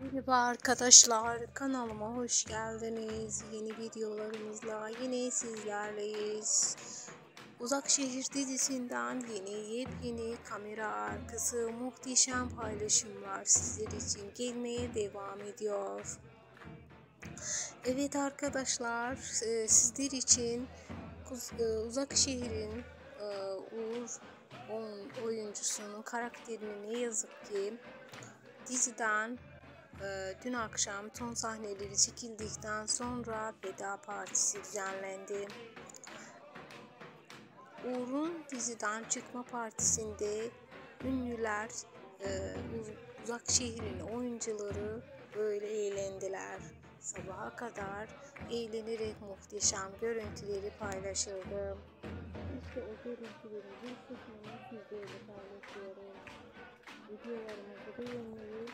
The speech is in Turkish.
Merhaba arkadaşlar, kanalıma hoş geldiniz. Yeni videolarımızla yine sizlerleyiz. Uzak Şehir dizisinden yepyeni kamera arkası muhteşem paylaşımlar sizler için gelmeye devam ediyor. Evet arkadaşlar, sizler için Uzak Şehir'in Uğur oyuncusunun karakterini ne yazık ki diziden dün akşam son sahneleri çekildikten sonra veda partisi düzenlendi. Uğur'un diziden çıkma partisinde ünlüler, Uzak Şehir'in oyuncuları böyle eğlendiler. Sabaha kadar eğlenerek muhteşem görüntüleri paylaşıldı. İşte o görüntülerin bir kısmını sizlerle paylaşıyorum. Videolarımızı beğenmeyi,